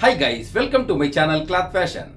Hi guys, welcome to my channel Cloth Fashion.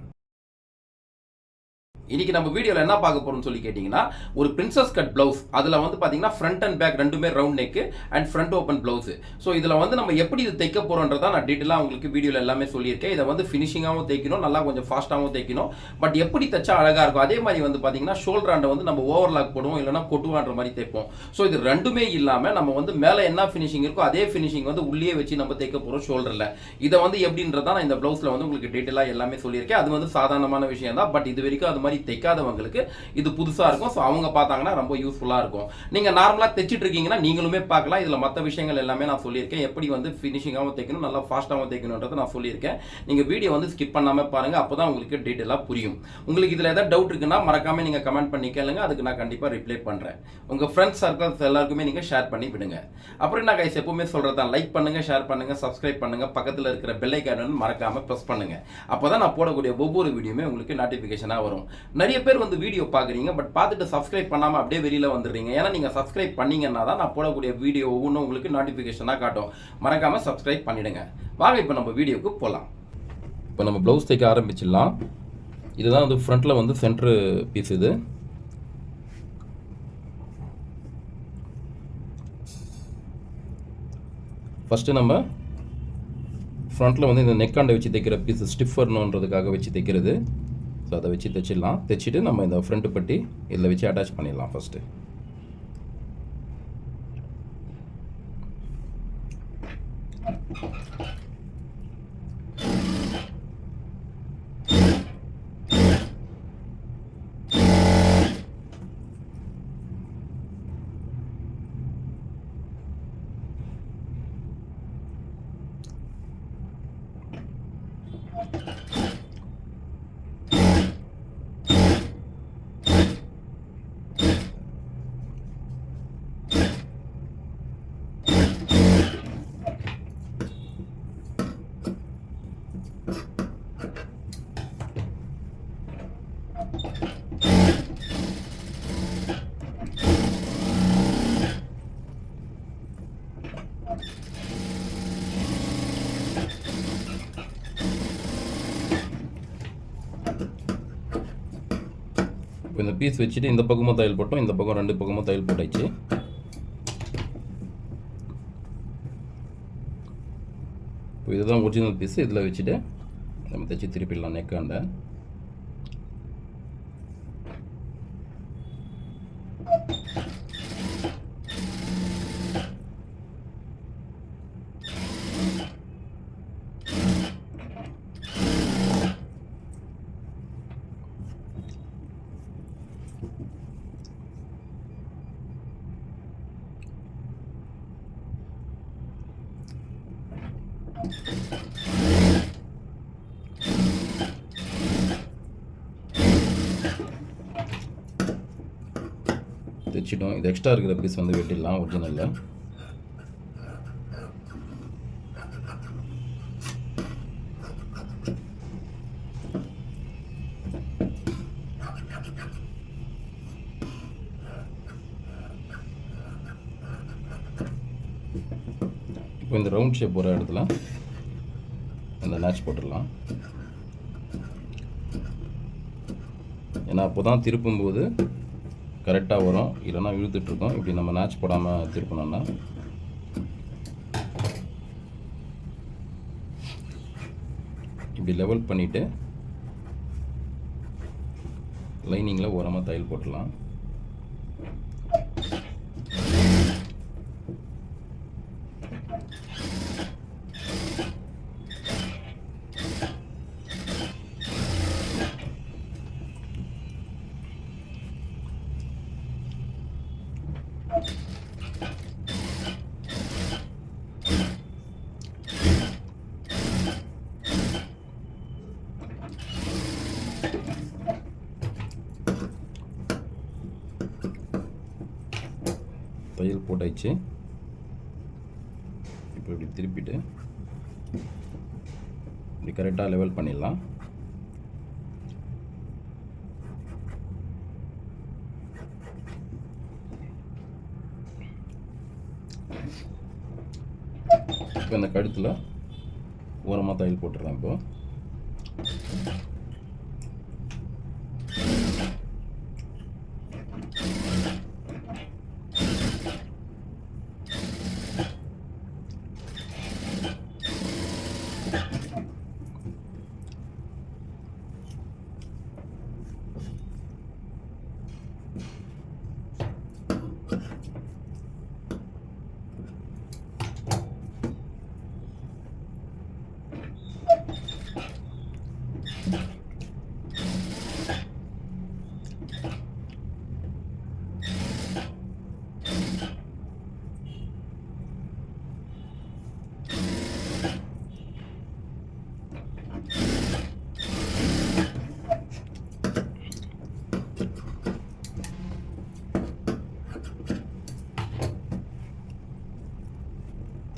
இன்னைக்கு நம்ம வீடியோவில் என்ன பார்க்க போறோம்னு சொல்லி கேட்டிங்கன்னா ஒரு பிரின்சஸ் கட் ப்ளவுஸ் அதில் வந்து பார்த்தீங்கன்னா ஃப்ரண்ட் அண்ட் பேக் ரெண்டுமே round neck and front open blouse. So இதில் வந்து நம்ம எப்படி இது தைக்க போகிறோன்றதான் நான் டீட்டெயிலாக உங்களுக்கு வீடியோவில் எல்லாமே சொல்லியிருக்கேன். இதை வந்து ஃபினிஷிங்காகவும் தைக்கணும், நல்லா கொஞ்சம் ஃபாஸ்ட்டாகவும் தைக்கணும். பட் எப்படி தைச்சா அழகாக இருக்கும். அதே மாதிரி வந்து பார்த்தீங்கன்னா ஷோல்டர் ஆண்டை வந்து நம்ம ஓவர்லாக் போடுவோம், இல்லைனா கொட்டுவான்ற மாதிரி தைப்போம். ஸோ இது ரெண்டுமே இல்லாமல் நம்ம வந்து மேலே என்ன ஃபினிஷிங் இருக்கோ அதே ஃபினிஷிங் வந்து உள்ளே வச்சு நம்ம தைக்க போகிறோம் ஷோல்டரில். இதை வந்து எப்படின்றதான் நான் இந்த ப்ளவுஸில் வந்து உங்களுக்கு டீட்டெயிலாக எல்லாமே சொல்லியிருக்கேன். அது வந்து சாதாரணமான விஷயம் தான். பட் இது வரைக்கும் அது மாதிரி தைக்காதவங்களுக்கு இது புதுசா இருக்கும். சோ அவங்க பார்த்தாங்கன்னா ரொம்ப யூஸ்ஃபுல்லா இருக்கும். நீங்க நார்மலா தைச்சிட்டு இருக்கீங்கன்னா நீங்களுமே பார்க்கலாம். இதுல மற்ற விஷயங்கள் எல்லாமே நான் சொல்லியிருக்கேன். எப்படி வந்து ஃபினிஷிங்காகவும் தைக்கணும், நல்லா ஃபாஸ்ட்டாகவும் தைக்கணும்ன்றதை நான் சொல்லியிருக்கேன். நீங்க வீடியோ வந்து ஸ்கிப் பண்ணாம பாருங்க. அப்பதான் உங்களுக்கு டீட்டெயிலா புரியும். உங்களுக்கு இதுல ஏதாவது டவுட் இருக்குன்னா மறக்காம நீங்க கமெண்ட் பண்ணி கேளுங்க. அதுக்கு நான் கண்டிப்பா ரிப்ளை பண்றேன். உங்க ஃப்ரெண்ட்ஸ் சர்க்கிள்ஸ் எல்லாருக்குமே நீங்க ஷேர் பண்ணி விடுங்க. அப்புறம் என்ன கைஸ், எப்பவுமே சொல்றதா லைக் பண்ணுங்க, ஷேர் பண்ணுங்க, சப்ஸ்கிரைப் பண்ணுங்க, பக்கத்துல இருக்கிற பெல் ஐகானை மறக்காம பிரஸ் பண்ணுங்க. அப்பதான் நான் போடக்கூடிய ஒவ்வொரு வீடியோமே உங்களுக்கு நோட்டிபிகேஷனா வரும். நிறைய பேர் வந்து வீடியோ பார்க்குறீங்க, பட் பார்த்துட்டு சப்ஸ்கிரைப் பண்ணாமல் அப்படியே வெளியில் வந்துடுறீங்க. ஏன்னா நீங்கள் சப்ஸ்கிரைப் பண்ணீங்கன்னா தான் நான் போடக்கூடிய வீடியோ ஒவ்வொன்றும் உங்களுக்கு நோட்டிஃபிகேஷனாக காட்டும். மறக்காமல் சப்ஸ்கிரைப் பண்ணிடுங்க. வாங்க இப்போ நம்ம வீடியோக்கு போகலாம். இப்போ நம்ம ப்ளவுஸ் தைக்க ஆரம்பிச்சிடலாம். இதுதான் வந்து ஃப்ரண்ட்டில் வந்து சென்ட்ரு பீஸ். இது ஃபஸ்ட்டு நம்ம ஃப்ரண்ட்டில் வந்து இந்த நெக்காண்டை வச்சு தைக்கிற பீஸ் ஸ்டிஃபர்னுன்றதுக்காக வச்சு தைக்கிறது. ஸோ அதை வச்சு தைச்சிடலாம். தைச்சிட்டு நம்ம இந்த ஃப்ரண்ட் பட்டி இதில் வச்சு அட்டாச் பண்ணிடலாம் ஃபஸ்ட்டு. இப்போ இந்த பீஸ் வச்சுட்டு இந்த பக்கமும் தையல் போட்டோம், இந்த பக்கம் ரெண்டு பக்கமும் தையல் போட்டாச்சு. இப்போ இதுதான் ஒரிஜினல் பீஸ். இதில் வச்சுட்டு நம்ம தைச்சி திருப்பிடலாம் நெக்காண்ட. தைச்சிட்டோம். இது எக்ஸ்ட்ரா இருக்கிற பீஸ் வந்து வெட்டிடலாம் ஒரிஜினலில். இப்போ இந்த ரவுண்ட் ஷேப் போகிற இடத்துல இந்த நாச் போட்டுடலாம். ஏன்னா அப்போ தான் திருப்பும்போது கரெக்டாக வரும், இல்லைன்னா இழுத்துட்ருக்கோம். இப்படி நம்ம நாச் போடாமல் திருப்பணும்னா இப்படி லெவல் பண்ணிவிட்டு லைனிங்கில் ஓரமாக தையல் போட்டுடலாம். தையல் போட்டாச்சு. இப்போ இப்படி திருப்பிட்டு இப்படி கரெக்டாக லெவல் பண்ணிடலாம். இப்போ இந்த கழுத்தில் ஓரமாக தையல் போட்டுடுறேன் இப்போது.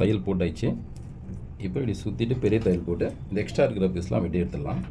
தையல் போட்டாச்சு. இப்போ இப்படி சுற்றிட்டு பெரிய தையல் போட்டு இந்த எக்ஸ்ட்ரா இருக்கிற பீஸ்லாம் வெட்டி எடுத்துடலாம்.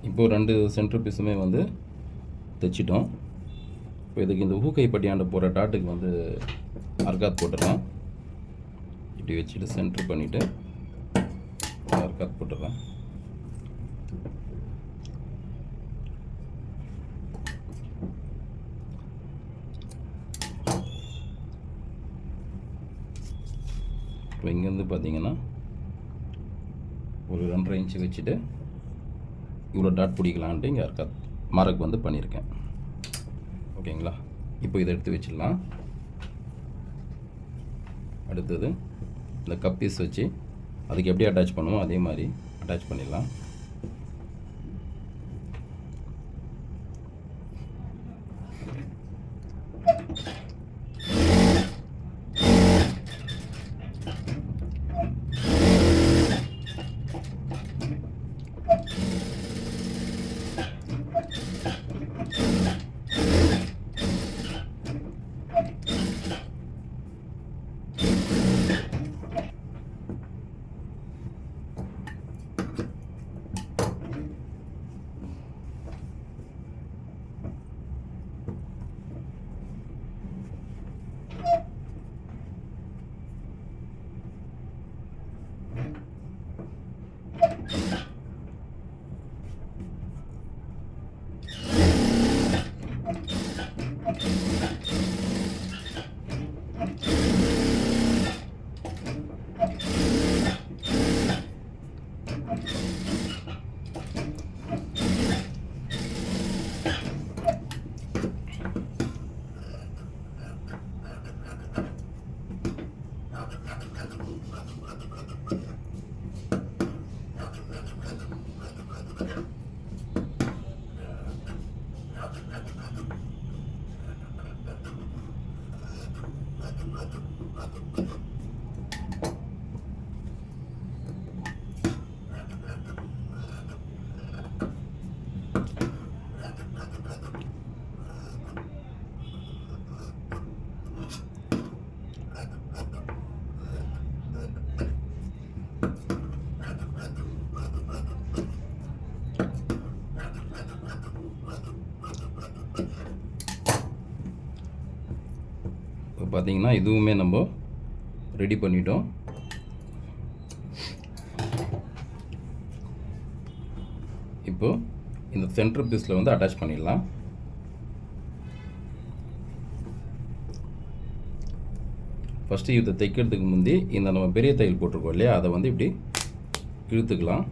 இப்போது 2 சென்டர் பீஸுமே வந்து தைச்சிட்டோம். இப்போ இதுக்கு இந்த ஊக்கை பட்டியாண்ட போகிற டாட்டுக்கு வந்து அர்காத் போட்டுடலாம். இப்படி வச்சுட்டு சென்டர் பண்ணிவிட்டு அர்காத் போட்டுடலாம். இப்போ இங்கேருந்து பார்த்தீங்கன்னா ஒரு 2.5 இன்ச்சு வச்சுட்டு இவ்வளோ டாட் பிடிக்கலான்ட்டு இங்கே அர்காத் மார்க் வந்து பண்ணியிருக்கேன். ஓகேங்களா? இப்போ இதை எடுத்து வச்சிடலாம். அடுத்தது இந்த கப் பீஸ் வச்சு அதுக்கு எப்படி அட்டாச் பண்ணுவோம் அதே மாதிரி அட்டாச் பண்ணிடலாம். பார்த்தீங்கன்னா இதுவுமே நம்ம ரெடி பண்ணிட்டோம். இப்போ இந்த சென்டர் பீஸில் வந்து அட்டாச் பண்ணிடலாம். ஃபஸ்ட்டு இதை தைக்கிறதுக்கு முந்தி இந்த நம்ம பெரிய தையல் போட்டிருக்கோம் இல்லையா, அதை வந்து இப்படி இழுத்துக்கலாம்.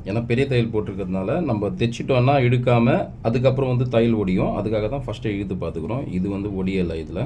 ஏன்னா பெரிய தையல் போட்டிருக்கிறதுனால நம்ம தைச்சிட்டோன்னா இழுக்காமல் அதுக்கப்புறம் வந்து தையல் ஒடியும். அதுக்காக தான் ஃபஸ்ட்டு இழுத்து பார்த்துக்குறோம். இது வந்து ஒடியலை. இதில்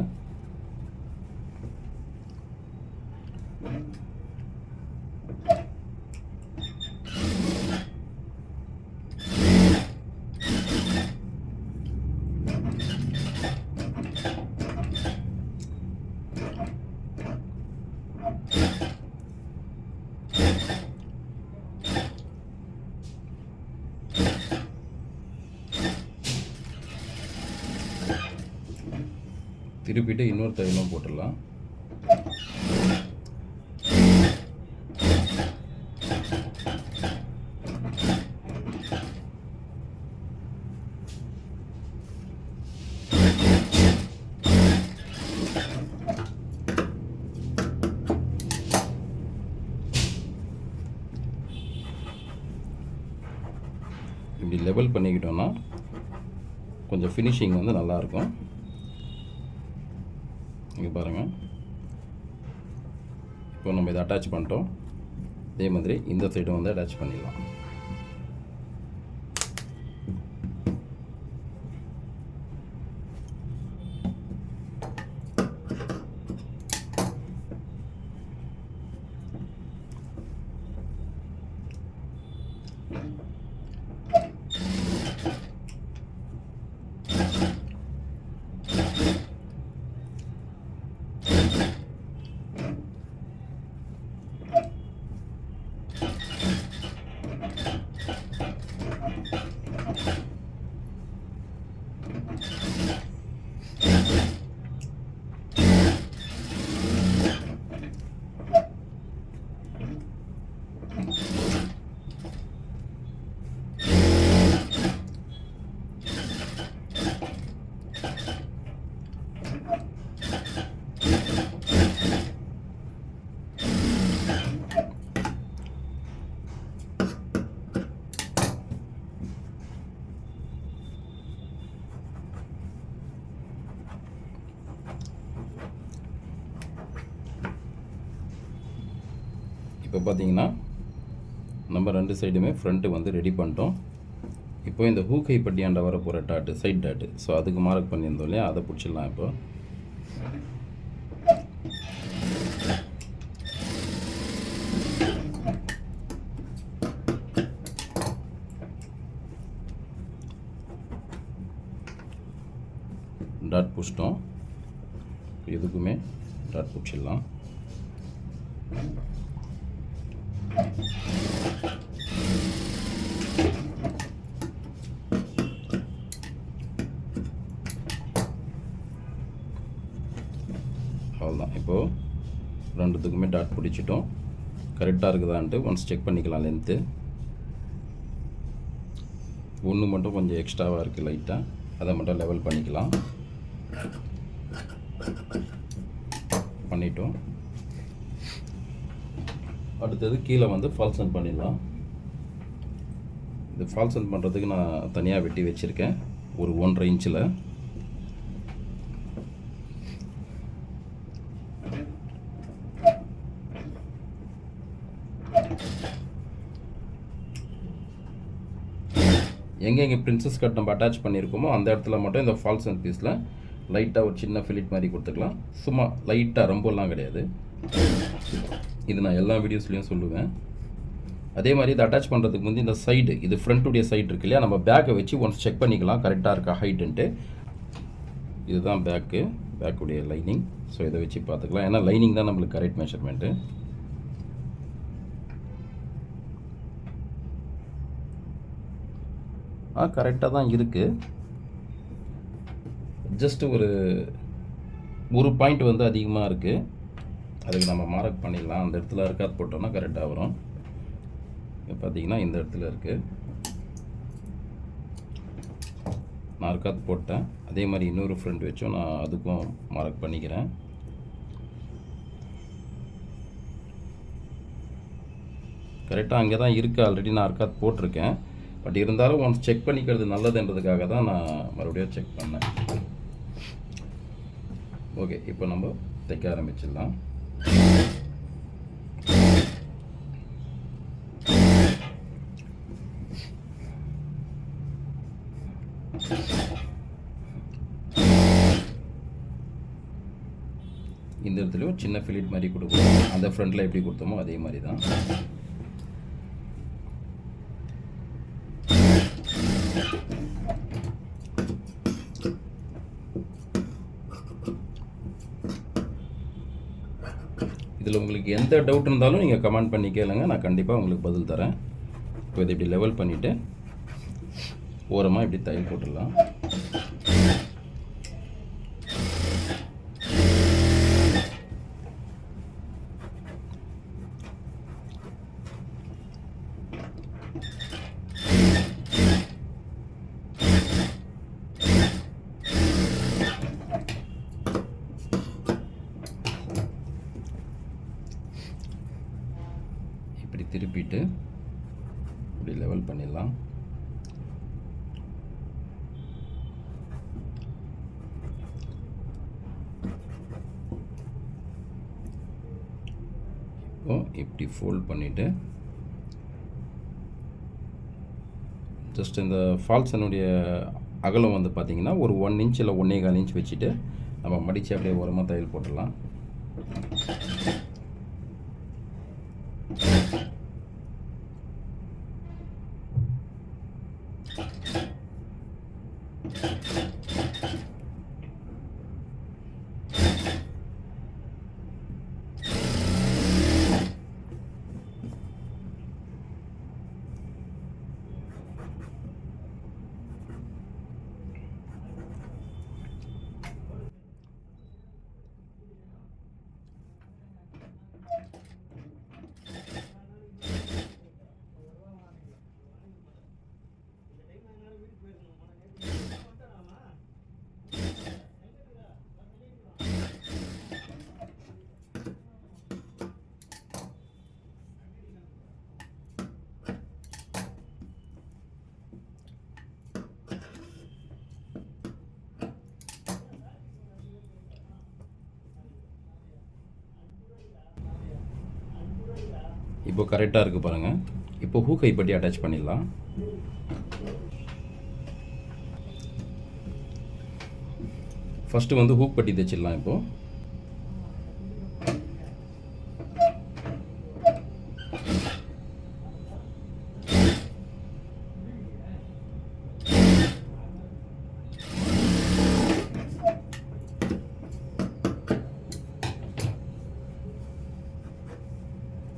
திருப்பிட்டு இன்னொரு தையலும் போட்டுடலாம். இப்படி லெவல் பண்ணிக்கிட்டோன்னா கொஞ்சம் ஃபினிஷிங் வந்து நல்லாயிருக்கும். இங்கே பாருங்கள், இப்போ நம்ம இதை அட்டாச் பண்ணிட்டோம். அதே மாதிரி இந்த சைடும் வந்து அட்டாச் பண்ணிடலாம். இப்போ பார்த்தீங்கன்னா நம்ம ரெண்டு சைடுமே ஃப்ரண்ட்டு வந்து ரெடி பண்ணிட்டோம். இப்போ இந்த ஹூக்கை பட்டியாண்ட வர போகிற டாட்டு, சைட் டாட்டு, ஸோ அதுக்கு மார்க் பண்ணியிருந்தோம் இல்லையா, அதை பிடிச்சிடலாம். இப்போ டாட் பிடிச்சிட்டோம். இதுக்குமே டாட் பிடிச்சிடலாம். அவ்வளோதான். இப்போது ரெண்டுத்துக்குமே டாட் பிடிச்சிட்டோம். கரெக்டாக இருக்குதான்ட்டு ஒன்ஸ் செக் பண்ணிக்கலாம். லென்த்து ஒன்று மட்டும் கொஞ்சம் எக்ஸ்ட்ராவாக இருக்குது லைட்டாக, அதை மட்டும் லெவல் பண்ணிக்கலாம். பண்ணிட்டோம். அடுத்தது கீழே வந்து ஃபால்சன் பண்ணிடலாம். இது ஃபால்சன் பண்ணுறதுக்கு நான் தனியாக வெட்டி வச்சுருக்கேன் ஒரு 1.5 இன்ச்சில். எங்கே பிரின்சஸ் கட் நம்ம அட்டாச் பண்ணியிருக்கோமோ அந்த இடத்துல மட்டும் இந்த ஃபால்சன் பீஸில் லைட்டாக ஒரு சின்ன ஃபிலிட் மாதிரி கொடுத்துக்கலாம். சும்மா லைட்டாக, ரொம்பலாம் கிடையாது. இது நான் எல்லா வீடியோஸ்லேயும் சொல்லுவேன். அதே மாதிரி இதை அட்டாச் பண்ணுறதுக்கு முந்தி இந்த சைடு, இது ஃப்ரண்ட்டுடைய சைடு இருக்கு இல்லையா, நம்ம பேக்கை வச்சு ஒன்ஸ் செக் பண்ணிக்கலாம் கரெக்டாக இருக்கா ஹைட்டுன்ட்டு. இதுதான் பேக்குடைய லைனிங். ஸோ இதை வச்சு பார்த்துக்கலாம். ஏன்னா லைனிங் தான் நம்மளுக்கு கரெக்ட் மெஷர்மெண்ட்டு. கரெக்டாக தான் இருக்குது. ஜஸ்ட் ஒரு பாயிண்ட் வந்து அதிகமாக இருக்குது. அதுக்கு நம்ம மார்க் பண்ணிடலாம். அந்த இடத்துல இருக்காது போட்டோம்னா கரெக்டாக வரும். இப்போ பார்த்தீங்கன்னா இந்த இடத்துல இருக்குது. நான் அர்க்காத் போட்டேன். அதே மாதிரி இன்னொரு ஃப்ரண்ட் வச்சும் நான் அதுக்கும் மார்க் பண்ணிக்கிறேன். கரெக்டாக அங்கே தான் இருக்குது, ஆல்ரெடி நான் அர்க்காத் போட்டிருக்கேன். பட் இருந்தாலும் ஒன்ஸ் செக் பண்ணிக்கிறது நல்லதுன்றதுக்காக தான் நான் மறுபடியும் செக் பண்ணேன். ஓகே, இப்போ நம்ம தைக்க ஆரம்பிச்சிடலாம். இந்த இடத்துலையும் சின்ன ஃபிலிட் மாதிரி கொடுக்கணும். அந்த ஃப்ரண்ட்டில் எப்படி கொடுத்தோமோ அதே மாதிரி தான். இதில் உங்களுக்கு எந்த டவுட் இருந்தாலும் நீங்கள் கமெண்ட் பண்ணி கேளுங்க, நான் கண்டிப்பாக உங்களுக்கு பதில் தரேன். இப்போ இதை இப்படி லெவல் பண்ணிவிட்டு ஓரமாக இப்படி தையல் போட்டுடலாம். இப்படி திருப்பிட்டு இப்படி லெவல் பண்ணிடலாம். இப்படி ஃபோல்ட் பண்ணிவிட்டு ஜஸ்ட் இந்த ஃபால்ஸனுடைய அகலம் வந்து பார்த்திங்கன்னா ஒரு 1 இன்ச் இல்லை 1.25 இன்ச் வச்சுட்டு நம்ம மடித்து அப்படியே ஓரமாக தையல் போட்டுடலாம். இப்போ கரெக்டாக இருக்குது பாருங்கள். இப்போ ஹூக் கைப்பட்டி அட்டாச் பண்ணிடலாம். ஃபஸ்ட்டு வந்து ஹூக் பட்டி தைச்சிடலாம். இப்போது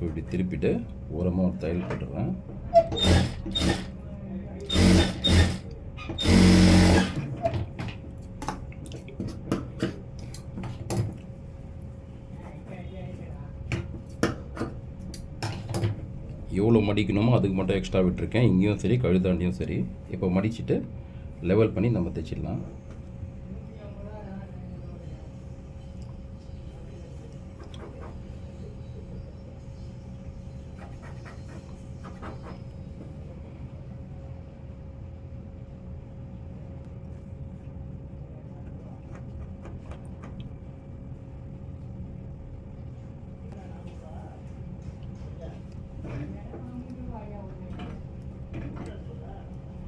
இப்படி திருப்பிட்டு ஓரமாக ஒரு தையல் போட்டுடுறேன். எவ்வளோ மடிக்கணுமோ அதுக்கு மட்டும் எக்ஸ்ட்ரா விட்டுருக்கேன். இங்கேயும் சரி கழுத்தாண்டியும் சரி. இப்போ மடிச்சுட்டு லெவல் பண்ணி நம்ம தைச்சிடலாம்.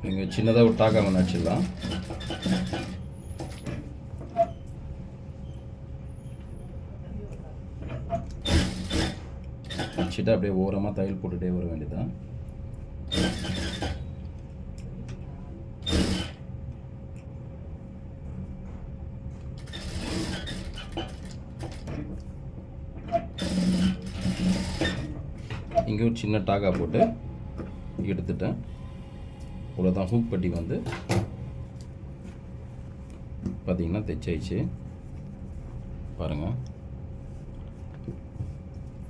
நீங்கள் சின்னதாக ஒரு டாக்கா ஒன்று வச்சிடலாம். வச்சுட்டு அப்படியே ஓரமாக தையல் போட்டுகிட்டே வர வேண்டியதான். இங்கேயும் சின்ன டாக்கா போட்டு எடுத்துட்டேன். இவ்வளோதான். ஹூக் பட்டி வந்து பார்த்தீங்கன்னா தைச்சாயிடுச்சு பாருங்கள்.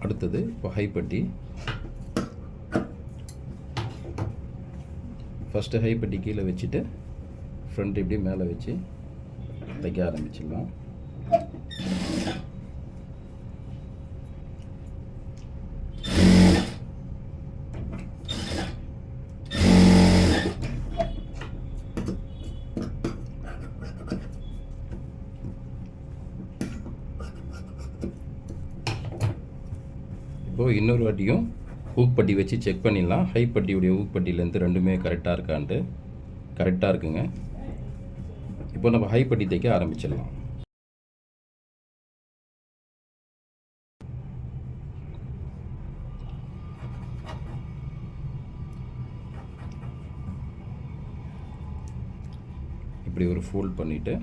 அடுத்தது இப்போ ஹை பட்டி. ஃபஸ்ட்டு ஹை பட்டி கீழே வச்சுட்டு ஃப்ரண்ட் இப்படி மேலே வச்சு தைக்க ஆரம்பிச்சிடலாம். இப்போது இன்னொரு வாட்டியும் ஹூக் பட்டி வச்சு செக் பண்ணிடலாம். ஹை பட்டியுடைய ஹூக் பட்டியிலேருந்து ரெண்டுமே கரெக்டாக இருக்கான்ட்டு. கரெக்டாக இருக்குங்க. இப்போ நம்ம ஹை பட்டி தைக்க ஆரம்பிச்சிடலாம். இப்படி ஒரு ஃபோல்ட் பண்ணிவிட்டு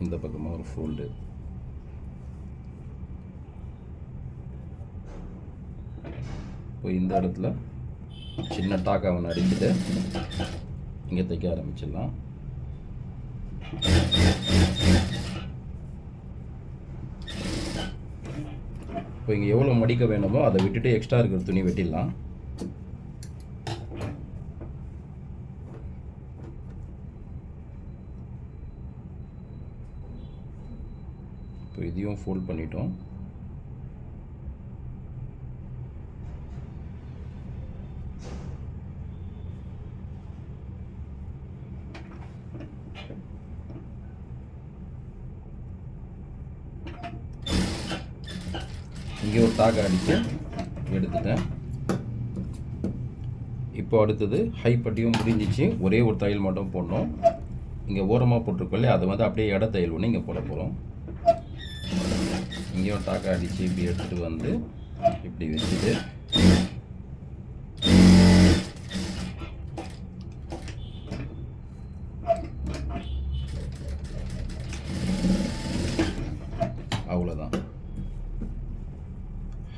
இந்த பக்கமாக ஒரு ஃபோல்டு. இப்போ இந்த இடத்துல சின்ன டாக்காவை அடிச்சுட்டு இங்கே தைக்க ஆரம்பிச்சிடலாம். இப்போ இங்கே எவ்வளோ மடிக்க வேணுமோ அதை விட்டுட்டு எக்ஸ்ட்ரா இருக்கிற துணி வெட்டிடலாம். இப்போ இதையும் ஃபோல்ட் பண்ணிட்டோம். இங்கே ஒரு டாக்கை அடித்து எடுத்துட்டேன். இப்போ அடுத்தது ஹை பட்டியும் முடிஞ்சிச்சு. ஒரே ஒரு தையல் மட்டும் போடணும். இங்கே ஓரமாக போட்டிருக்கோல்ல, அதை வந்து அப்படியே இட தையல் ஒன்று இங்கே போட போகிறோம். இங்கேயும் டாக்கை அடித்து இப்படி எடுத்துகிட்டு வந்து இப்படி வச்சுட்டு அவ்வளோதான்.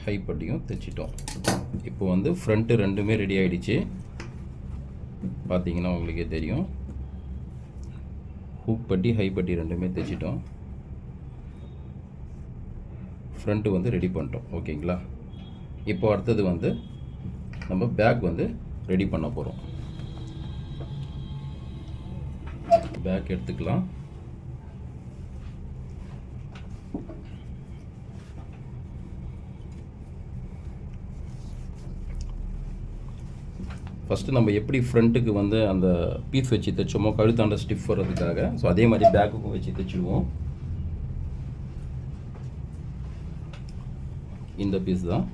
ஹை பட்டியும் தைச்சிட்டோம். இப்போ வந்து ஃப்ரண்ட்டு ரெண்டுமே ரெடி ஆகிடுச்சு. பார்த்தீங்கன்னா உங்களுக்கே தெரியும். ஹூக் பட்டி ஹை பட்டி ரெண்டுமே தைச்சிட்டோம். ஃப்ரண்ட்டு வந்து ரெடி பண்ணிட்டோம். ஓகேங்களா? இப்போ அடுத்தது வந்து நம்ம பேக் வந்து ரெடி பண்ண போகிறோம். பேக் எடுத்துக்கலாம். ஃபஸ்ட்டு நம்ம எப்படி ஃப்ரண்ட்டுக்கு வந்து அந்த பீஸ் வச்சு தைச்சோமோ கழுத்தாண்ட ஸ்டிஃப் வர்றதுக்காக, ஸோ அதே மாதிரி பேக்குக்கும் வச்சு தைச்சிடுவோம். இந்த பீஸ் தான்.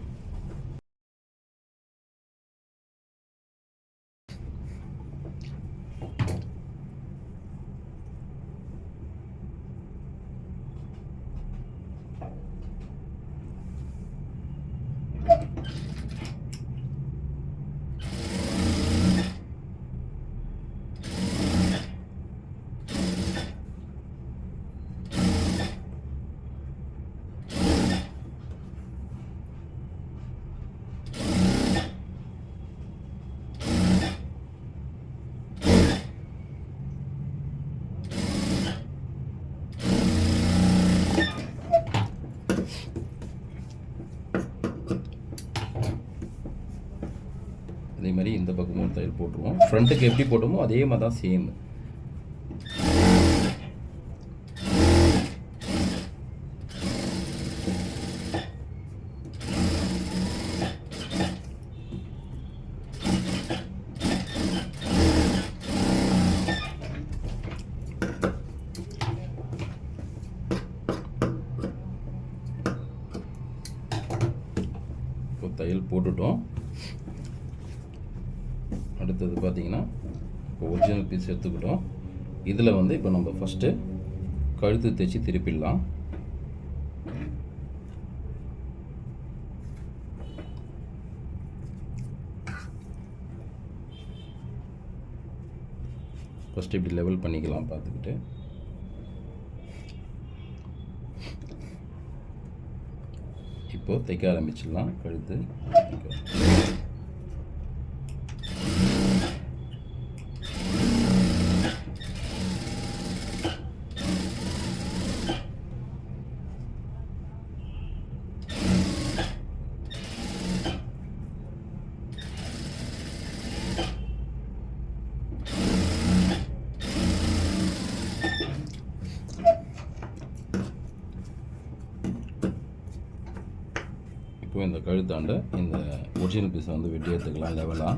அதே மாதிரி இந்த பக்கமும் ஒரு தையல் போட்டுருவோம். ஃப்ரண்ட்டுக்கு எப்படி போட்டோமோ அதே மாதிரி தான் சேம். இப்போ தையல் போட்டுட்டோம். அடுத்தது பார்த்தீங்கன்னா இப்போ ஒரிஜினல் பீஸ் எடுத்துக்கிட்டோம். இதில் வந்து இப்போ நம்ம ஃபஸ்ட்டு கழுத்து தைச்சி திருப்பிடலாம். ஃபஸ்ட்டு இப்படி லெவல் பண்ணிக்கலாம் பார்த்துக்கிட்டு. இப்போது தைக்க ஆரம்பிச்சிடலாம் கழுத்து. இப்போ இந்த கழுத்தாண்ட இந்த ஒரிஜினல் பீஸை வந்து வெட்டி எடுத்துக்கலாம் லெவலாக.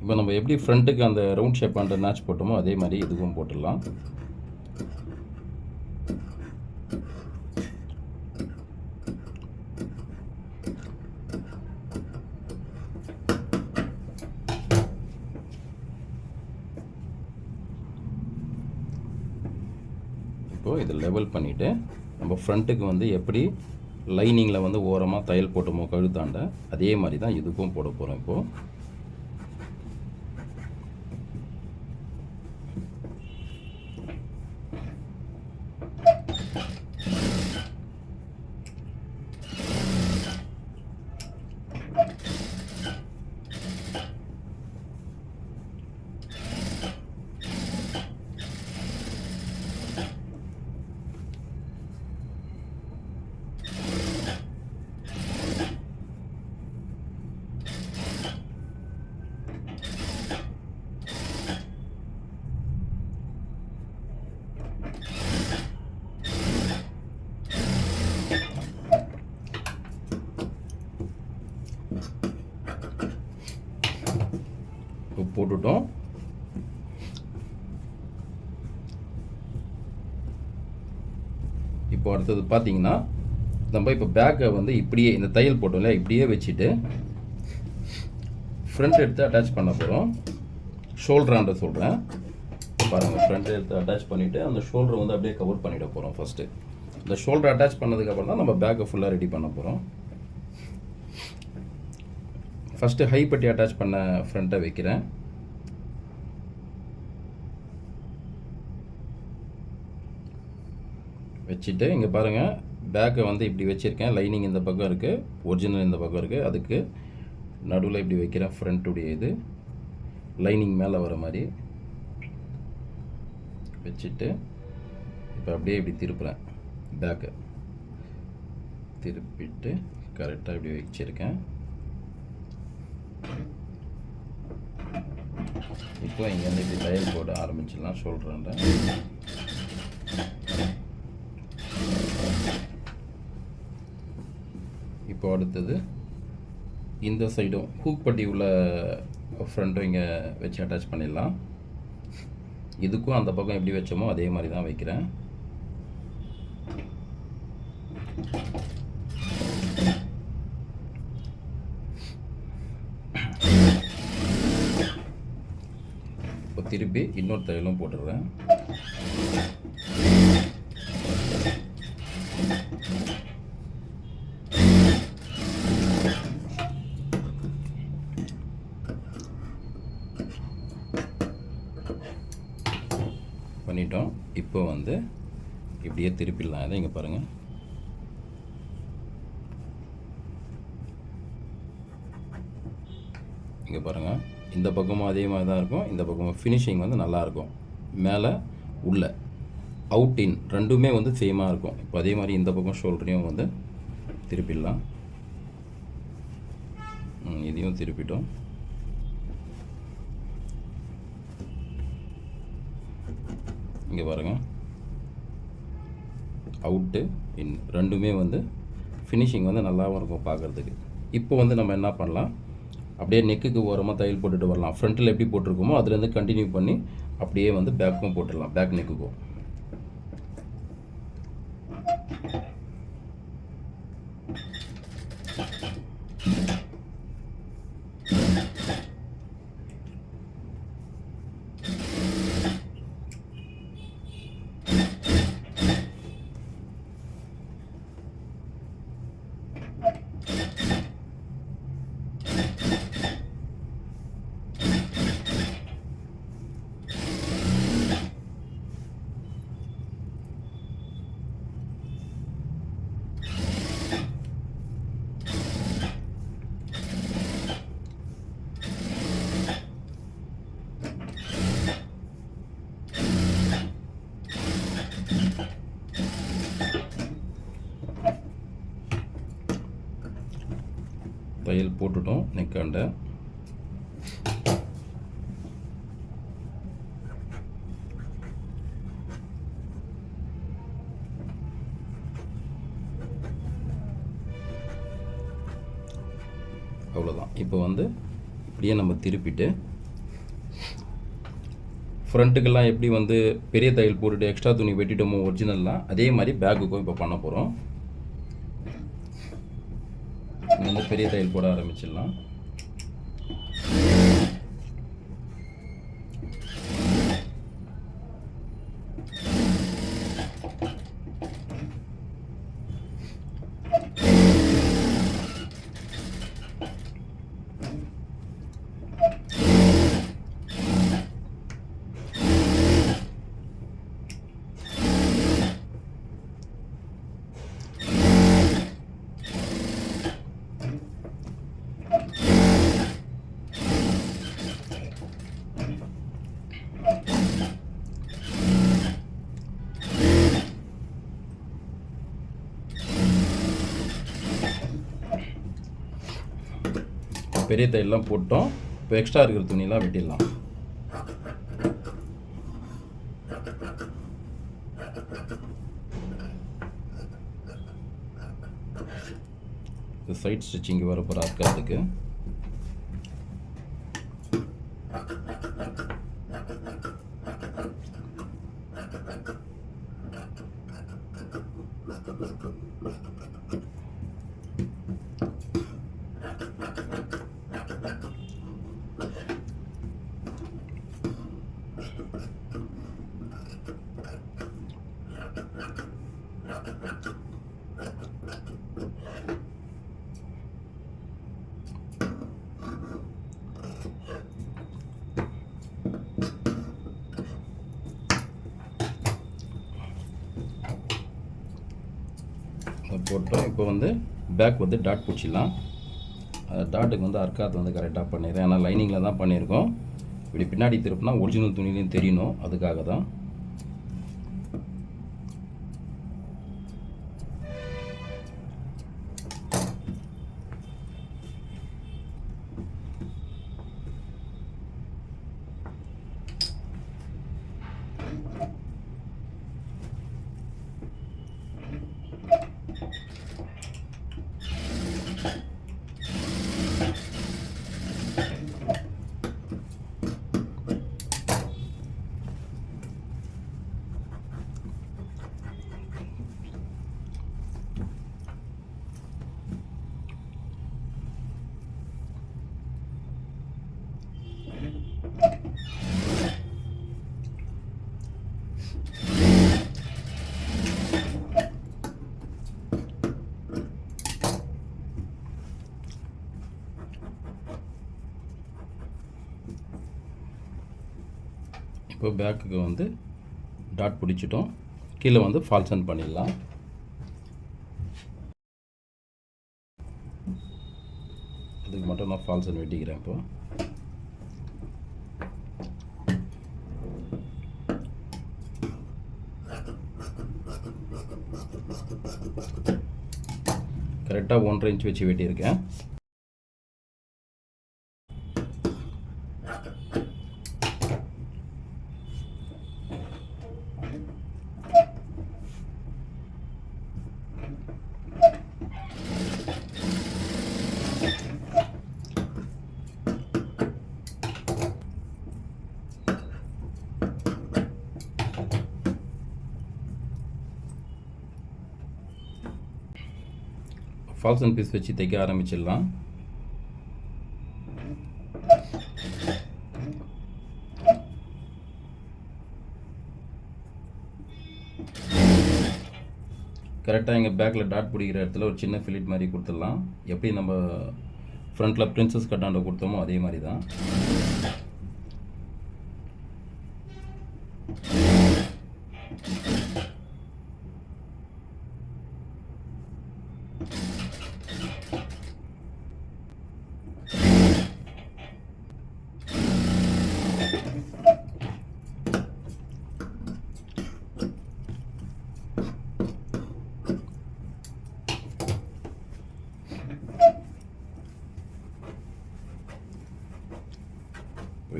இப்போ நம்ம எப்படி ஃப்ரண்ட்டுக்கு அந்த ரவுண்ட் ஷேப் அந்த நாச் போட்டோமோ அதே மாதிரி இதுவும் போட்டுடலாம். இப்போது இதை லெவல் பண்ணிவிட்டு நம்ம ஃப்ரண்ட்டுக்கு வந்து எப்படி லைனிங்கில் வந்து ஓரமாக தையல் போட்டோமோ கழுத்தாண்ட அதே மாதிரி தான் இதுக்கும் போட போகிறோம். இப்போது போட்டுட்டோம். இப்போ அடுத்தது பார்த்தீங்கன்னா நம்ம இப்போ பேக்கை வந்து இப்படியே இந்த தையல் போட்டோம்ல இப்படியே வச்சுட்டு ஃப்ரண்ட் எடுத்து அட்டாச் பண்ண போகிறோம். ஷோல்டராண்ட சொல்கிறேன் பாருங்கள். ஃப்ரண்ட் எடுத்து அட்டாச் பண்ணிவிட்டு அந்த ஷோல்டரை வந்து அப்படியே கவர் பண்ணிட போகிறோம். ஃபஸ்ட்டு இந்த ஷோல்டர் அட்டாச் பண்ணதுக்கப்புறம் தான் நம்ம பேக்கை ஃபுல்லாக ரெடி பண்ண போகிறோம். ஃபஸ்ட்டு ஹை பட்டி அட்டாச் பண்ண ஃப்ரண்ட்டை வைக்கிறேன். வச்சுட்டு இங்கே பாருங்கள் பேக்கை வந்து இப்படி வச்சுருக்கேன். லைனிங் இந்த பக்கம் இருக்குது, ஒரிஜினல் இந்த பக்கம் இருக்குது. அதுக்கு நடுவில் இப்படி வைக்கிறேன். ஃப்ரண்ட்டுடைய இது லைனிங் மேலே வர மாதிரி வச்சுட்டு இப்போ அப்படியே இப்படி திருப்புறேன். பேக்கை திருப்பிட்டு கரெக்டாக இப்படி வச்சுருக்கேன். இப்போ இங்கேருந்து இப்படி தையல் போட ஆரம்பிச்சிடலாம். ஷோல்டராண்ட இப்போ அடுத்தது இந்த சைடும் ஹூக் பட்டி உள்ள ஃப்ரண்ட்டும் இங்கே வச்சு அட்டாச் பண்ணிடலாம். இதுக்கும் அந்த பக்கம் எப்படி வச்சோமோ அதே மாதிரி தான் வைக்கிறேன். இப்போ திருப்பி இன்னொரு தையலும் போட்டுடுறேன். பண்ணிட்டோம். இப்போ வந்து இப்படியே திருப்பிடலாம். இதை இங்கே பாருங்கள். இங்கே பாருங்கள், இந்த பக்கமும் அதே மாதிரி தான் இருக்கும். இந்த பக்கமும் ஃபினிஷிங் வந்து நல்லாயிருக்கும். மேலே உள்ள அவுட் இன் ரெண்டுமே வந்து சேமாக இருக்கும். இப்போ அதே மாதிரி இந்த பக்கம் ஷோல்டரையும் வந்து திருப்பிடலாம். இதையும் திருப்பிட்டோம். இங்கே பாருங்கள், அவுட்டு இன் ரெண்டுமே வந்து ஃபினிஷிங் வந்து நல்லாவும் இருக்கும் பார்க்குறதுக்கு. இப்போ வந்து நம்ம என்ன பண்ணலாம், அப்படியே நெக்குக்கு ஓரமாக தையல் போட்டுட்டு வரலாம். ஃப்ரண்ட்டில் எப்படி போட்டிருக்கோமோ அதுலேருந்து கண்டினியூ பண்ணி அப்படியே வந்து பேக்கும் போட்டுடலாம். பேக் நெக்குக்கும் தையல் போட்டுட்டோம் நெக்காண்ட. அவ்வளோதான். இப்போ வந்து இப்படியே நம்ம திருப்பிட்டு ஃப்ரண்ட்டுக்கெல்லாம் எப்படி வந்து பெரிய தையல் போட்டுட்டு எக்ஸ்ட்ரா துணி வெட்டிட்டோமோ ஒரிஜினல்லாம், அதே மாதிரி பேக்குக்கும் இப்போ பண்ண போகிறோம். இங்கே வந்து பெரிய தையல் போட ஆரம்பிச்சிடலாம். பெரிய தையெல்லாம் போட்டோம். இப்போ எக்ஸ்ட்ரா இருக்கிற துணியெல்லாம் வெட்டிடலாம். இது சைட் ஸ்டிச்சிங் வர போகிற அர்க்காத்துக்கு போட்டோம். இப்போ வந்து பேக் வந்து டாட் பிடிச்சிடலாம். டாட்டுக்கு வந்து அர்க்காத் வந்து கரெக்டாக பண்ணிடுறேன். ஏன்னா லைனிங்கில் தான் பண்ணியிருக்கோம். இப்படி பின்னாடி திருப்பினா ஒரிஜினல் துணிலையும் தெரியணும், அதுக்காக தான். இப்போ பேக்குக்கு வந்து டாட் பிடிச்சிட்டோம். கீழே வந்து ஃபால்சன் பண்ணிடலாம். அதுக்கு மட்டும் நான் ஃபால்சன் வெட்டிக்கிறேன். இப்போ கரெக்டாக 1.5 இன்ச் வச்சு வெட்டியிருக்கேன். ஃபால்சன் பீஸ் வச்சு தைக்க ஆரம்பிச்சிடலாம். கரெக்டாக எங்கள் பேக்கில் டாட் பிடிக்கிற இடத்துல ஒரு சின்ன ஃபிலிட் மாதிரி கொடுத்துடலாம். எப்படி நம்ம ஃப்ரண்ட்டில் பிரின்சஸ் கட்டாண்ட கொடுத்தோமோ அதே மாதிரி தான்.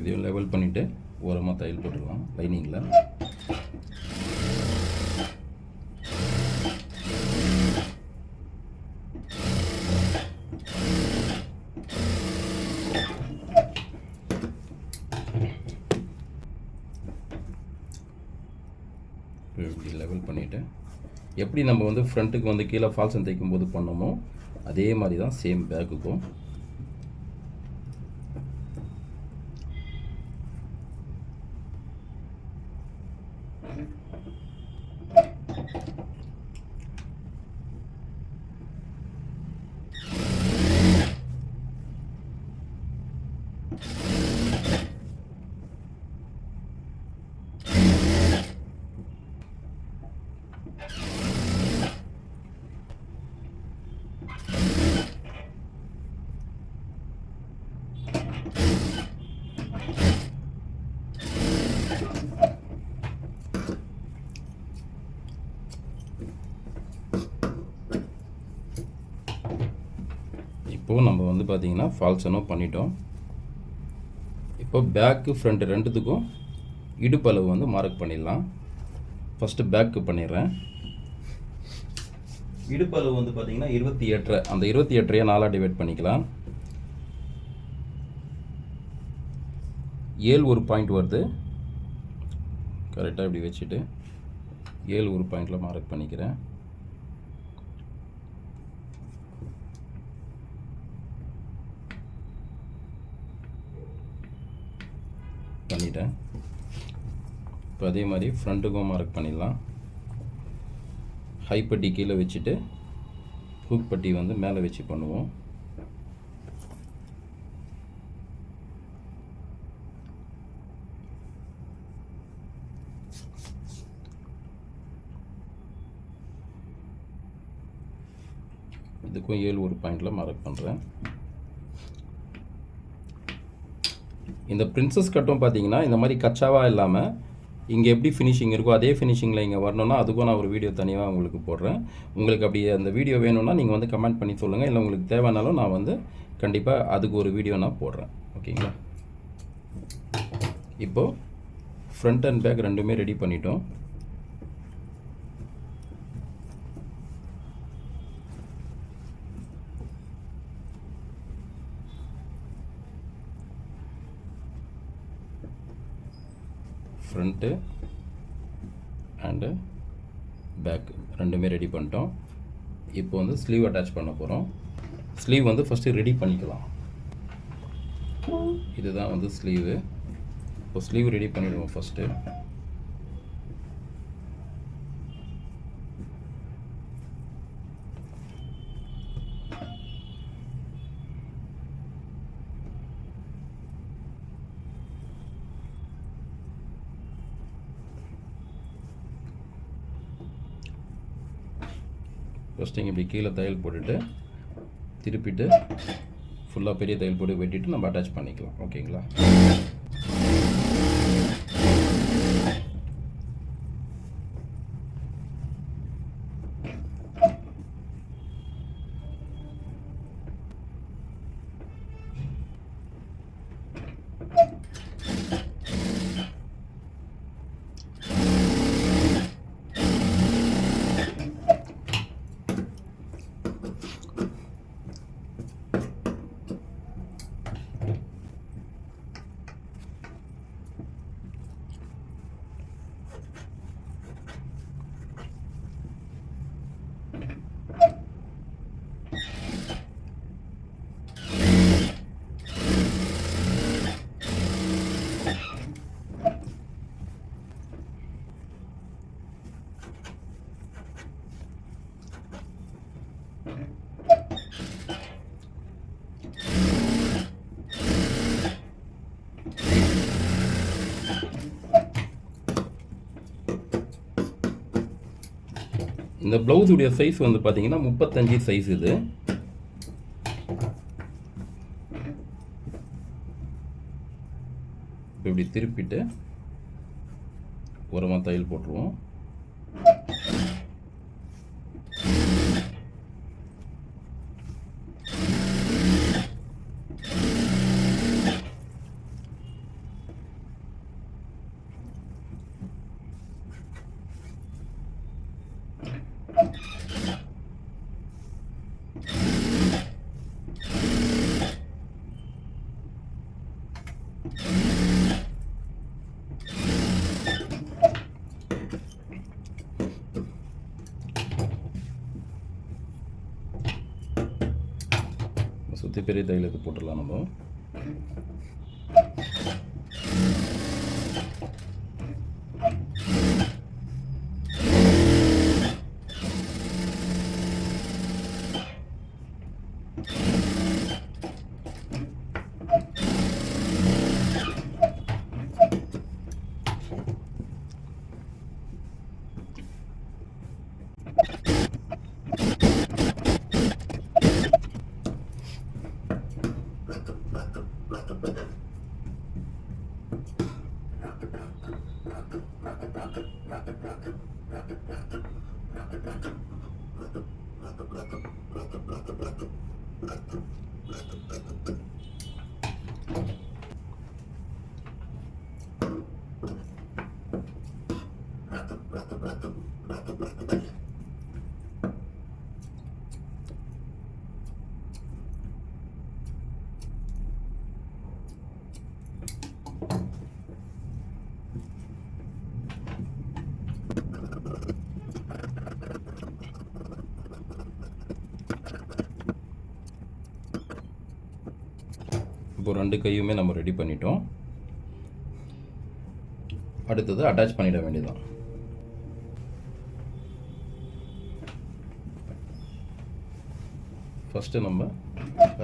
இதையும் லெவல் பண்ணிவிட்டு ஓரமாக தையல் போட்டுடலாம் லைனிங்கில். இப்படி லெவல் பண்ணிவிட்டு எப்படி நம்ம வந்து ஃப்ரண்ட்டுக்கு வந்து கீழே ஃபால்ஸன் தைக்கும் போது பண்ணோமோ அதே மாதிரி தான் சேம் பேக்குக்கும். இப்போது நம்ம வந்து பார்த்திங்கன்னா ஃபால்ஸனும் பண்ணிட்டோம். இப்போ பேக்கு ஃப்ரண்ட்டு ரெண்டுத்துக்கும் இடுப்பளவு வந்து மார்க் பண்ணிடலாம். ஃபஸ்ட்டு பேக்கு பண்ணிடுறேன். இடுப்பளவு வந்து பார்த்திங்கன்னா 28, அந்த 28 4 டிவைட் பண்ணிக்கலாம். 7 ஒரு பாயிண்ட் வருது. கரெக்டாக இப்படி வச்சுட்டு 7 ஒரு பாயிண்டில் மார்க் பண்ணிக்கிறேன். பண்ணிட்டேன். இப்போ அதே மாதிரி ஃப்ரண்ட்டுக்கும் மார்க் பண்ணிடலாம். ஹை பட்டி கீழே வச்சுட்டு ஹூக் பட்டி வந்து மேலே வச்சு பண்ணுவோம். இதுக்கும் 7 ஒரு பாயிண்டில் மார்க் பண்ணுறேன். இந்த பிரின்சஸ் கட்டும் பார்த்தீங்கன்னா இந்த மாதிரி கச்சாவாக இல்லாமல் இங்கே எப்படி ஃபினிஷிங் இருக்கோ அதே ஃபினிஷிங்கில் இங்கே வரணும்னா அதுக்கும் நான் ஒரு வீடியோ தனியாக உங்களுக்கு போடுறேன். உங்களுக்கு அப்படி அந்த வீடியோ வேணும்னா நீங்கள் வந்து கமெண்ட் பண்ணி சொல்லுங்கள். இல்லை உங்களுக்கு தேவைனாலும் நான் வந்து கண்டிப்பாக அதுக்கு ஒரு வீடியோ நான் போடுறேன். ஓகேங்களா? இப்போது ஃப்ரண்ட் அண்ட் பேக் ரெண்டுமே ரெடி பண்ணிட்டோம். ஃப்ரண்ட்டு அண்டு பேக்கு ரெண்டுமே ரெடி பண்ணிட்டோம். இப்போ வந்து ஸ்லீவ் அட்டாச் பண்ண போகிறோம். ஸ்லீவ் வந்து ஃபஸ்ட்டு ரெடி பண்ணிக்கலாம். இதுதான் வந்து ஸ்லீவு. இப்போ ஸ்லீவ் ரெடி பண்ணிடுவோம் ஃபஸ்ட்டு. ஃபஸ்ட்டு இங்கே இப்படி கீழே தையல் போட்டுட்டு திருப்பிட்டு ஃபுல்லாக பெரிய தையல் போட்டு வெட்டிட்டு நம்ம அட்டாச் பண்ணிக்கலாம். ஓகேங்களா? இந்த ப்ளவுஸுடைய சைஸ் வந்து பார்த்தீங்கன்னா 35 சைஸ் இது. இப்படி திருப்பிட்டு ஓரமாக தையல் போட்டுருவோம். சுற்றி பெரிய தைலத்தை போட்டுடலாம் நம்ம. இப்போ 2 கையுமே நம்ம ரெடி பண்ணிட்டோம். அடுத்தது அட்டாச் பண்ணிட வேண்டியதுதான். ஃபஸ்ட்டு நம்ம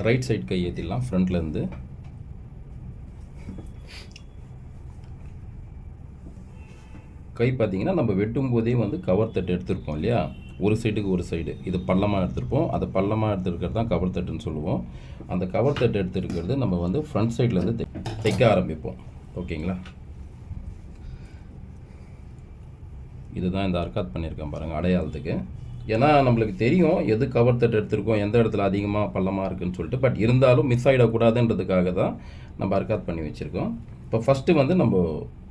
ரைட் சைட் கை ஏற்றிடலாம். ஃப்ரண்ட்லேருந்து கை பார்த்தீங்கன்னா நம்ம வெட்டும் போதே வந்து கவர் தட்டு எடுத்திருப்போம் இல்லையா, ஒரு சைடுக்கு ஒரு சைடு. இது பள்ளமாக எடுத்திருப்போம். அதை பள்ளமாக எடுத்துருக்கிறது தான் கவர் தட்டுன்னு சொல்லுவோம். அந்த கவர் தட்டு எடுத்துருக்கிறது நம்ம வந்து ஃப்ரண்ட் சைட்லேருந்து தைக்க ஆரம்பிப்போம். ஓகேங்களா? இதுதான் இந்த அர்க்காத் பண்ணியிருக்கேன் பாருங்கள் அடையாளத்துக்கு. ஏன்னா நம்மளுக்கு தெரியும் எது கவர் தட்டு எடுத்திருக்கோம், எந்த இடத்துல அதிகமாக பள்ளமாக இருக்குதுன்னு சொல்லிட்டு. பட் இருந்தாலும் மிஸ் ஆகிடக்கூடாதுன்றதுக்காக தான் நம்ம அர்க்காத் பண்ணி வச்சுருக்கோம். இப்போ ஃபஸ்ட்டு வந்து நம்ம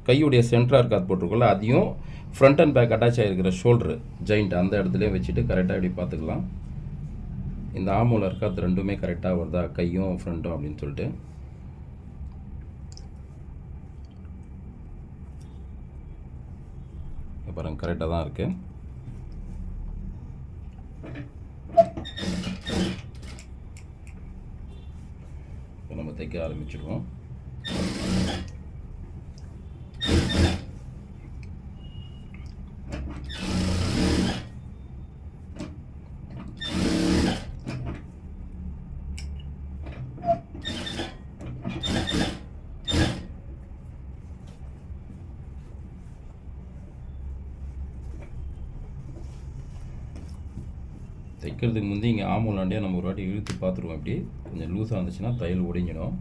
கையுடைய சென்டர் அர்க்காத் போட்டிருக்கோம்ல, அதையும் ஃப்ரண்ட் அண்ட் பேக் அட்டாச் ஆகிருக்கிற ஷோல்டரு ஜாயிண்ட் அந்த இடத்துலையும் வச்சுட்டு கரெக்டாக இப்படி பார்த்துக்கலாம். இந்த ஆமூல் அர்க்காத் ரெண்டுமே கரெக்டாக வருதா, கையும் ஃப்ரண்ட்டும் அப்படின்னு சொல்லிட்டு. பாருங்க கரெக்டாக தான் இருக்குது. இப்போ நம்ம தைக்க ஆரம்பிச்சிடுவோம். தைக்கிறதுக்கு முந்தி இங்கே ஆமூலாண்டியாக நம்ம ஒரு வாட்டி இழுத்து பார்த்துருவோம். இப்படி கொஞ்சம் லூஸாக இருந்துச்சுன்னா தையல் ஒடிஞ்சிடும்.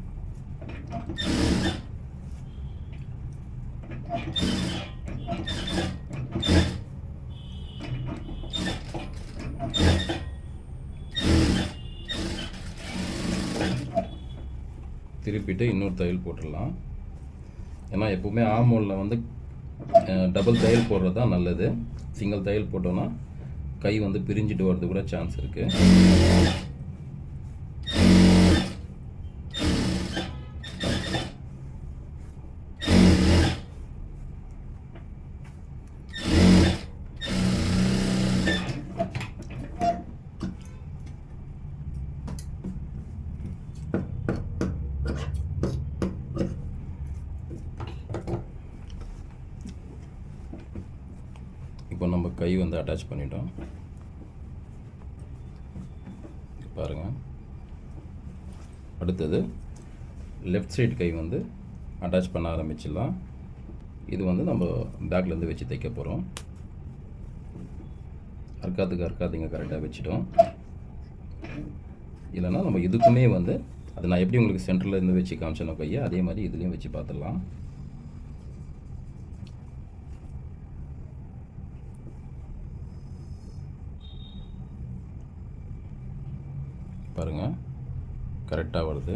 திருப்பிட்டு இன்னொரு தையல் போட்டுடலாம். ஏன்னா எப்போவுமே ஆமூலில் வந்து டபுள் தையல் போடுறது தான் நல்லது. சிங்கிள் தையல் போட்டோன்னா கை வந்து பிரிஞ்சிட்டு வரது கூட சான்ஸ் இருக்கு. இப்போ நம்ம கை வந்து அட்டாச் பண்ணிட்டோம் பாருங்கள். அடுத்தது லெஃப்ட் சைடு கை வந்து அட்டாச் பண்ண ஆரம்பிச்சிடலாம். இது வந்து நம்ம பேக்லேருந்து வச்சு தைக்க போகிறோம். அர்க்காத்துக்கு இங்கே கரெக்டாக வச்சுட்டோம். இல்லைன்னா நம்ம இதுக்குமே வந்து அது நான் எப்படி உங்களுக்கு சென்டரில் இருந்து வச்சு காமிச்சேனோ கையை, அதே மாதிரி இதுலேயும் வச்சு பார்த்துடலாம். பாருங்கள் கரெக்டாக வருது.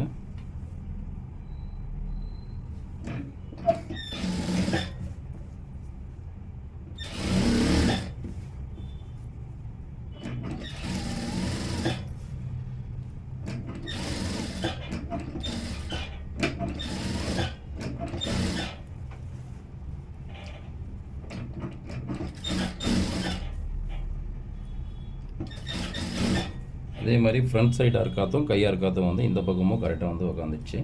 அதே மாதிரி ஃப்ரண்ட் சைடு அறுக்காத்தும் கை அறுக்காத்தும் வந்து இந்த பக்கமும் கரெக்டாக வந்து உக்காந்துச்சு.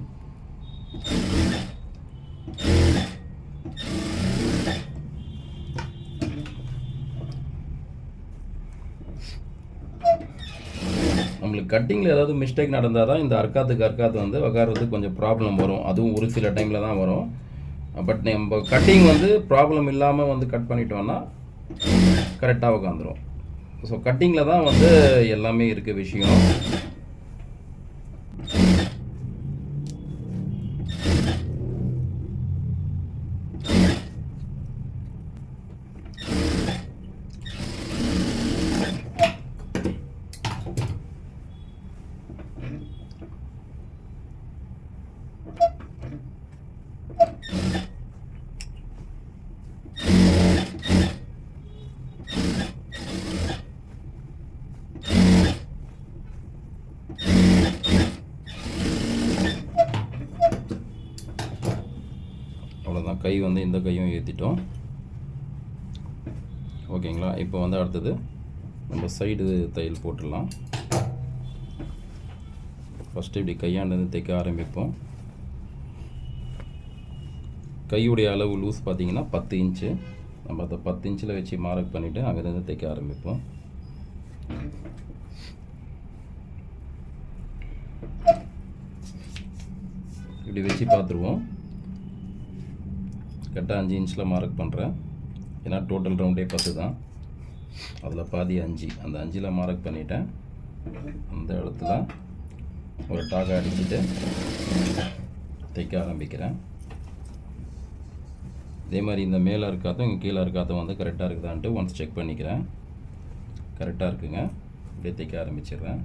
நம்மளுக்கு கட்டிங்கில் ஏதாவது மிஸ்டேக் நடந்தால் தான் இந்த அறுக்காத்து வந்து உக்காரதுக்கு கொஞ்சம் ப்ராப்ளம் வரும். அதுவும் ஒரு சில டைமில் தான் வரும். பட் நம்ம கட்டிங் வந்து ப்ராப்ளம் இல்லாமல் வந்து கட் பண்ணிட்டோன்னா கரெக்டாக உக்காந்துரும். ஸோ கட்டிங்கில் தான் வந்து எல்லாமே இருக்க விஷயம். அவ்வளோதான், கை வந்து இந்த கையும் ஏற்றிட்டோம். ஓகேங்களா? இப்போ வந்து அடுத்தது நம்ம சைடு தையல் போட்டுடலாம். ஃபஸ்ட்டு இப்படி கையாண்டு தைக்க ஆரம்பிப்போம். கையுடைய அளவு லூஸ் பார்த்திங்கன்னா 10 இன்ச்சு. நம்ம அதை 10 இன்ச்சில் வச்சு மார்க் பண்ணிவிட்டு அங்கேருந்து தைக்க ஆரம்பிப்போம். இப்படி வச்சு பார்த்துருவோம். கரெக்டாக 5 இன்ச்சில் மார்க் பண்ணுறேன். ஏன்னா டோட்டல் ரவுண்டே 10 தான், அதில் பாதி 5. அந்த 5ல் மார்க் பண்ணிவிட்டேன். அந்த இடத்துல ஒரு டாகை அடிச்சுட்டு தைக்க ஆரம்பிக்கிறேன். இதே மாதிரி இந்த மேலே இருக்காதும் இங்கே கீழே இருக்காதும் வந்து கரெக்டாக இருக்குதான்ட்டு ஒன்ஸ் செக் பண்ணிக்கிறேன். கரெக்டாக இருக்குங்க. இப்படியே தைக்க ஆரம்பிச்சிடுறேன்.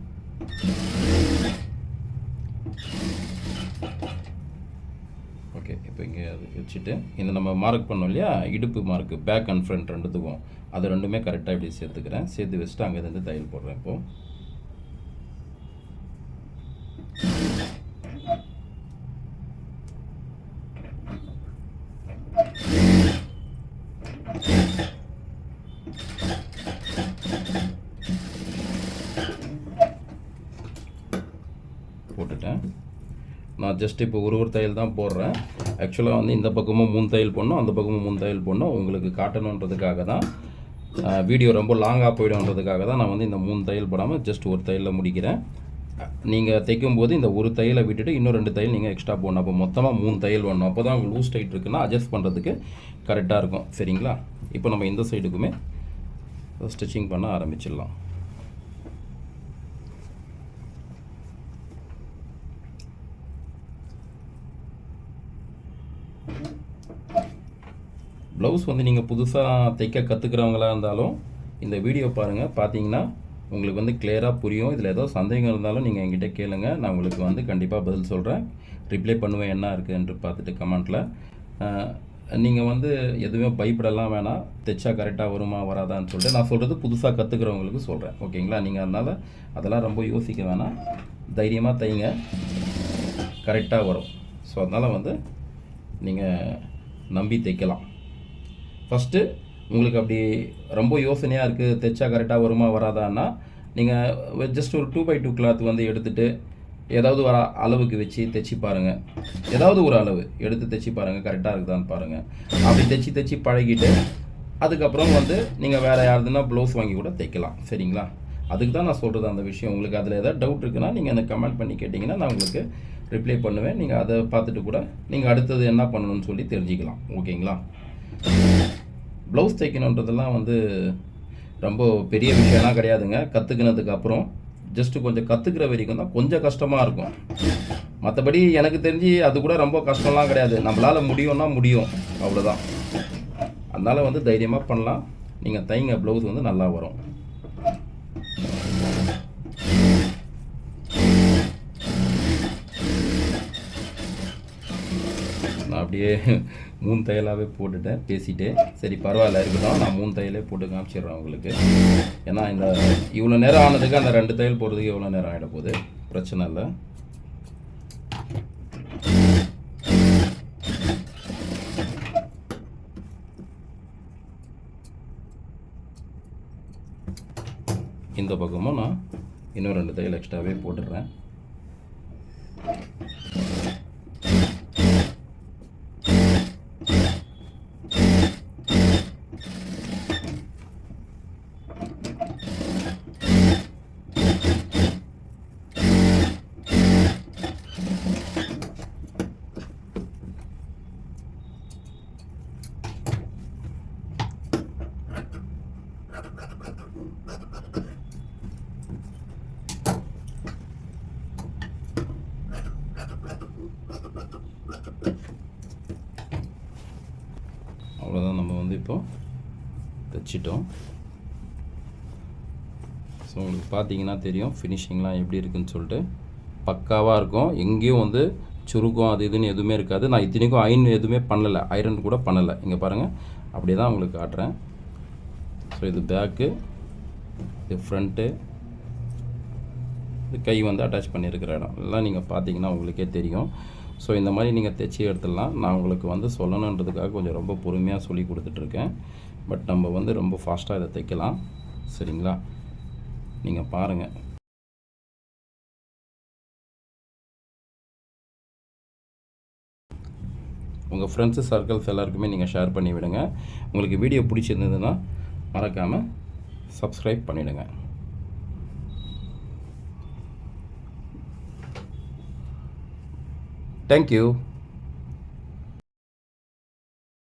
ஓகே, இப்போ இங்கே அது வச்சுட்டு இந்த நம்ம மார்க் பண்ணோம் இல்லையா, இடுப்பு மார்க்கு பேக் அண்ட் ஃப்ரண்ட் ரெண்டுத்துக்கும், அது ரெண்டுமே கரெக்டாக இப்படி சேர்த்துக்கிறேன். சேர்த்து வச்சுட்டு அங்கேருந்து தையல் போடுறேன். இப்போது போட்டுட்டேன். நான் ஜஸ்ட் இப்போ ஒரு தையல் தான் போடுறேன். ஆக்சுவலாக வந்து இந்த பக்கமும் 3 தையல் போடணும், அந்த பக்கமும் 3 தையல் போடணும். உங்களுக்கு காட்டணுன்றதுக்காக தான், வீடியோ ரொம்ப லாங்காக போய்டும்ன்றதுக்காக தான் நான் வந்து இந்த 3 தையல் போடாமல் ஜஸ்ட் ஒரு தையலில் முடிக்கிறேன். நீங்கள் தைக்கும்போது இந்த ஒரு தையலை விட்டுட்டு இன்னும் 2 தையல் நீங்கள் எக்ஸ்ட்ரா போடணும். அப்போ மொத்தமாக 3 தையல் வரணும். அப்போ தான் உங்களுக்கு லூஸ் டைட் இருக்குன்னா அட்ஜஸ்ட் பண்ணுறதுக்கு கரெக்டாக இருக்கும். சரிங்களா? இப்போ நம்ம இந்த சைடுக்குமே ஸ்டிச்சிங் பண்ண ஆரம்பிச்சிடலாம். ப்ளவுஸ் வந்து நீங்கள் புதுசாக தைக்க கற்றுக்கிறவங்களா இருந்தாலும் இந்த வீடியோ பாருங்கள். பார்த்தீங்கன்னா உங்களுக்கு வந்து கிளியராக புரியும். இதில் ஏதோ சந்தேகம் இருந்தாலும் நீங்கள் என்கிட்ட கேளுங்க, நான் உங்களுக்கு வந்து கண்டிப்பாக பதில் சொல்கிறேன். ரிப்ளை பண்ணுவேன் என்ன இருக்குன்னு பார்த்துட்டு கமெண்ட்டில். நீங்கள் வந்து எதுவுமே பயப்படலாம் வேணாம். தைச்சா கரெக்டாக வருமா வராதான்னு சொல்லிட்டு நான் சொல்கிறது புதுசாக கற்றுக்கிறவங்களுக்கு சொல்கிறேன். ஓகேங்களா? நீங்கள் அதனால் அதெல்லாம் ரொம்ப யோசிக்க வேணாம். தைரியமாக தைங்க, கரெக்டாக வரும். ஸோ அதனால் வந்து நீங்கள் நம்பி தைக்கலாம். ஃபஸ்ட்டு உங்களுக்கு அப்படி ரொம்ப யோசனையாக இருக்குது, தைச்சா கரெக்டாக வருமா வராதான்னா நீங்கள் ஜஸ்ட் ஒரு 2x2 கிளாத் வந்து எடுத்துகிட்டு ஏதாவது ஒரு அளவுக்கு வச்சு தைச்சி பாருங்கள். ஏதாவது ஒரு அளவு எடுத்து தைச்சி பாருங்கள், கரெக்டாக இருக்குதான்னு பாருங்கள். அப்படி தைச்சி பழகிட்டு அதுக்கப்புறம் வந்து நீங்கள் வேறு யாருதுன்னா ப்ளவுஸ் வாங்கி கூட தைக்கலாம். சரிங்களா? அதுக்கு தான் நான் சொல்கிறது அந்த விஷயம். உங்களுக்கு அதில் ஏதாவது டவுட் இருக்குன்னா நீங்கள் எனக்கு கமெண்ட் பண்ணி கேட்டிங்கன்னா நான் உங்களுக்கு ரிப்ளை பண்ணுவேன். நீங்கள் அதை பார்த்துட்டு கூட நீங்கள் அடுத்தது என்ன பண்ணணும்னு சொல்லி தெரிஞ்சுக்கலாம். ஓகேங்களா? ப்ளவுஸ் தைக்கணுன்றதெல்லாம் வந்து ரொம்ப பெரிய விஷயம்லாம் கிடையாதுங்க. கற்றுக்கினதுக்கு அப்புறம் ஜஸ்ட்டு கொஞ்சம் கற்றுக்கிற வரைக்கும் தான் கொஞ்சம் கஷ்டமாக இருக்கும். மற்றபடி எனக்கு தெரிஞ்சு அது கூட ரொம்ப கஷ்டம்லாம் கிடையாது. நம்மளால் முடியும்னா முடியும், அவ்வளோதான். அதனால் வந்து தைரியமாக பண்ணலாம். நீங்கள் தைங்க, ப்ளவுஸ் வந்து நல்லா வரும். நான் அப்படியே 3 தையலாகவே போட்டுட்டேன் பேசிகிட்டே. சரி பரவாயில்ல இருக்கட்டும், நான் 3 தையலே போட்டு காமிச்சிடுறேன் உங்களுக்கு. ஏன்னா இந்த இவ்வளோ நேரம் ஆனதுக்கு அந்த 2 தையல் போடுறதுக்கு எவ்வளோ நேரம் ஆகிட போகுது, பிரச்சனை இல்லை. இந்த பக்கமும் நான் இன்னும் 2 தையல் எக்ஸ்ட்ராவே போட்டுடுறேன். அவ்வளோதான், நம்ம வந்து இப்போ தைச்சிட்டோம். ஸோ உங்களுக்கு பார்த்தீங்கன்னா தெரியும் ஃபினிஷிங்லாம் எப்படி இருக்குதுன்னு சொல்லிட்டு பக்காவாக இருக்கும். எங்கேயும் வந்து சுருக்கம் அது இதுன்னு எதுவுமே இருக்காது. நான் இத்தனைக்கும் அயன் எதுவுமே பண்ணலை, ஐரன் கூட பண்ணலை. இங்கே பாருங்கள், அப்படியே தான் உங்களுக்கு காட்டுறேன். ஸோ இது பேக்கு, இது ஃப்ரண்ட்டு, இது கை வந்து அட்டாச் பண்ணியிருக்கிற இடம் எல்லாம் நீங்கள் பார்த்தீங்கன்னா உங்களுக்கே தெரியும். ஸோ இந்த மாதிரி நீங்கள் தைச்சி எடுத்துடலாம். நான் உங்களுக்கு வந்து சொல்லணுன்றதுக்காக கொஞ்சம் ரொம்ப பொறுமையாக சொல்லி கொடுத்துட்ருக்கேன். பட் நம்ம வந்து ரொம்ப ஃபாஸ்ட்டாக இதை தைக்கலாம். சரிங்களா? நீங்கள் பாருங்கள். உங்கள் ஃப்ரெண்ட்ஸு சர்க்கிள்ஸ் எல்லாருக்குமே நீங்கள் ஷேர் பண்ணி விடுங்க. உங்களுக்கு வீடியோ பிடிச்சிருந்ததுன்னா மறக்காமல் சப்ஸ்கிரைப் பண்ணிவிடுங்க. Thank you.